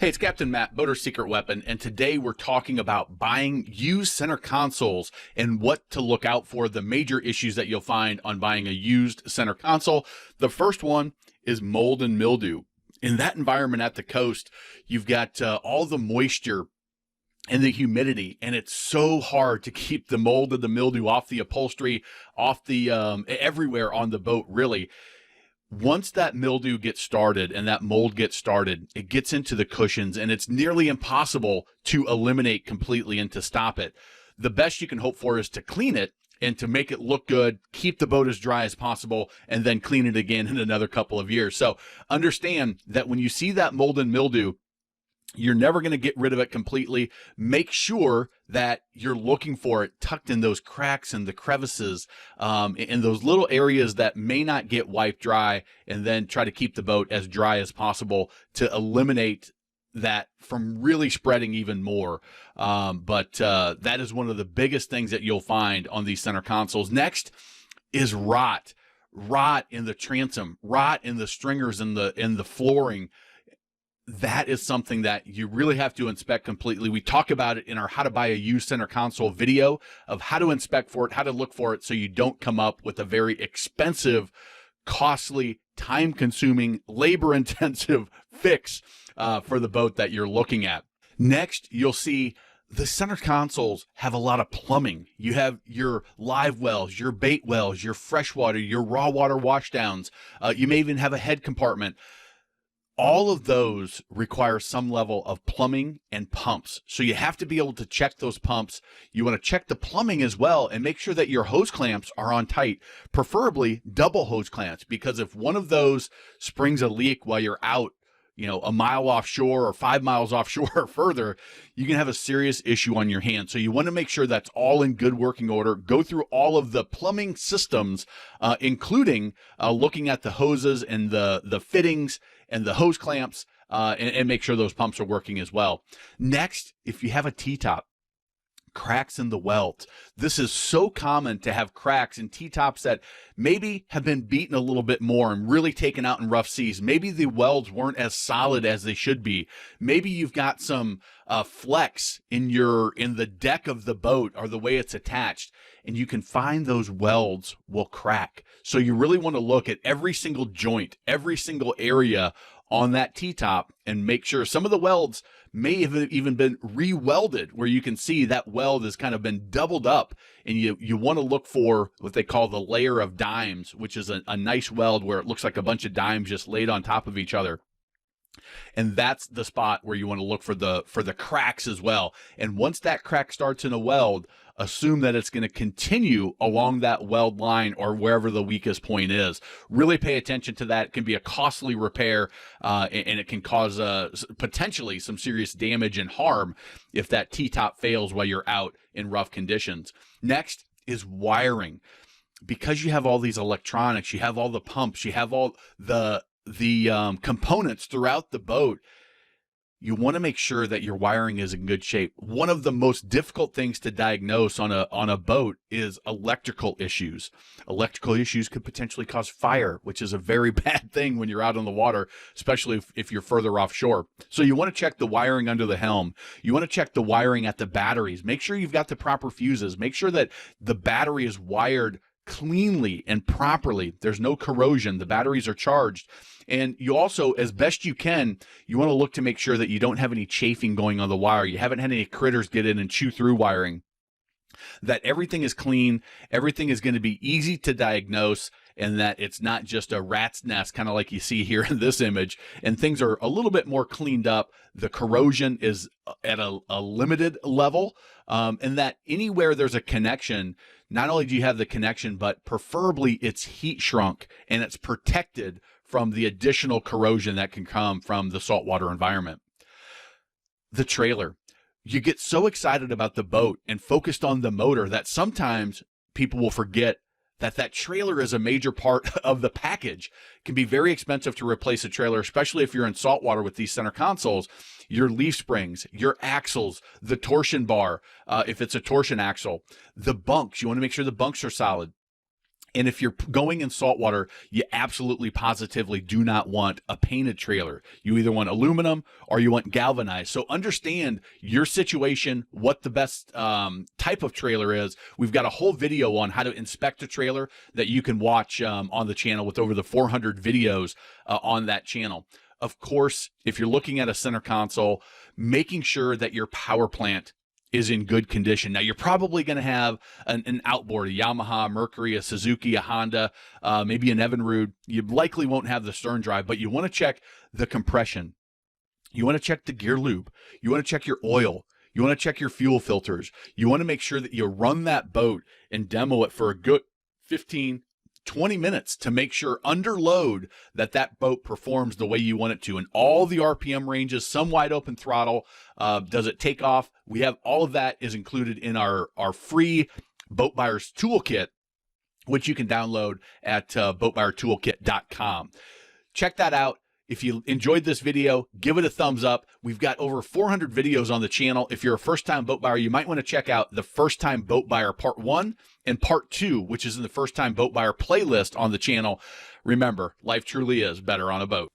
Hey, it's Captain Matt, Boater's Secret Weapon, and today we're talking about buying used center consoles and what to look out for, the major issues that you'll find on buying a used center console. The first one is mold and mildew. In that environment at the coast, you've got all the moisture and the humidity, and it's so hard to keep the mold and the mildew off the upholstery, off the everywhere on the boat, really. Once that mildew gets started and that mold gets started, it gets into the cushions and it's nearly impossible to eliminate completely and to stop it. The best you can hope for is to clean it and to make it look good, keep the boat as dry as possible, and then clean it again in another couple of years. So understand that when you see that mold and mildew, you're never going to get rid of it completely. Make sure that you're looking for it tucked in those cracks and the crevices, in those little areas that may not get wiped dry, and then try to keep the boat as dry as possible to eliminate that from really spreading even more. But that is one of the biggest things that you'll find on these center consoles. Next is rot in the transom, rot in the stringers and the flooring. That is something that you really have to inspect completely. We talk about it in our how to buy a used center console video of how to inspect for it, how to look for it, so you don't come up with a very expensive, costly, time-consuming, labor-intensive fix for the boat that you're looking at. Next, you'll see the center consoles have a lot of plumbing. You have your live wells, your bait wells, your freshwater, your raw water washdowns. You may even have a head compartment. All of those require some level of plumbing and pumps. So you have to be able to check those pumps. You want to check the plumbing as well and make sure that your hose clamps are on tight, preferably double hose clamps, because if one of those springs a leak while you're out, a mile offshore or 5 miles offshore or further, you can have a serious issue on your hands. So you want to make sure that's all in good working order. Go through all of the plumbing systems, including looking at the hoses and the fittings and the hose clamps, and make sure those pumps are working as well. Next, if you have a T-top, cracks in the welds. This is so common to have cracks in T-tops that maybe have been beaten a little bit more and really taken out in rough seas. Maybe the welds weren't as solid as they should be. Maybe you've got some flex in the deck of the boat or the way it's attached, and you can find those welds will crack. So you really want to look at every single joint, every single area on that T-top, and make sure some of the welds may have even been re-welded, where you can see that weld has kind of been doubled up, and you want to look for what they call the layer of dimes, which is a nice weld where it looks like a bunch of dimes just laid on top of each other. And that's the spot where you want to look for the cracks as well. And once that crack starts in a weld, assume that it's going to continue along that weld line or wherever the weakest point is. Really pay attention to that. It can be a costly repair, and it can cause potentially some serious damage and harm if that T-top fails while you're out in rough conditions. Next is wiring. Because you have all these electronics, you have all the pumps, you have all the components throughout the boat, you want to make sure that your wiring is in good shape. One of the most difficult things to diagnose on a boat is electrical issues. Electrical issues could potentially cause fire, which is a very bad thing when you're out on the water, especially if you're further offshore. So you want to check the wiring under the helm. You want to check the wiring at the batteries. Make sure you've got the proper fuses. Make sure that the battery is wired cleanly and properly. There's no corrosion. The batteries are charged. And you also, as best you can, you want to look to make sure that you don't have any chafing going on the wire. You haven't had any critters get in and chew through wiring. That everything is clean, everything is going to be easy to diagnose, and that it's not just a rat's nest, kind of like you see here in this image, and things are a little bit more cleaned up. The corrosion is at a limited level, and that anywhere there's a connection, not only do you have the connection, but preferably it's heat shrunk and it's protected from the additional corrosion that can come from the saltwater environment. The trailer. You get so excited about the boat and focused on the motor that sometimes people will forget that trailer is a major part of the package. It can be very expensive to replace a trailer, especially if you're in saltwater with these center consoles. Your leaf springs, your axles, the torsion bar, if it's a torsion axle, the bunks. You want to make sure the bunks are solid. And if you're going in saltwater, you absolutely positively do not want a painted trailer. You either want aluminum or you want galvanized. So understand your situation, what the best type of trailer is. We've got a whole video on how to inspect a trailer that you can watch on the channel with over the 400 videos on that channel. Of course, if you're looking at a center console, making sure that your power plant is in good condition. Now, you're probably going to have an outboard, a Yamaha, a Mercury, a Suzuki, a Honda, maybe an Evinrude. You likely won't have the stern drive, but you want to check the compression. You want to check the gear lube. You want to check your oil. You want to check your fuel filters. You want to make sure that you run that boat and demo it for a good 15, 20 minutes to make sure under load that boat performs the way you want it to. And all the RPM ranges, some wide open throttle, does it take off? We have all of that is included in our free Boat Buyers Toolkit, which you can download at boatbuyertoolkit.com. Check that out. If you enjoyed this video, give it a thumbs up. We've got over 400 videos on the channel. If you're a first-time boat buyer, you might want to check out the First-Time Boat Buyer Part 1 and Part 2, which is in the First-Time Boat Buyer playlist on the channel. Remember, life truly is better on a boat.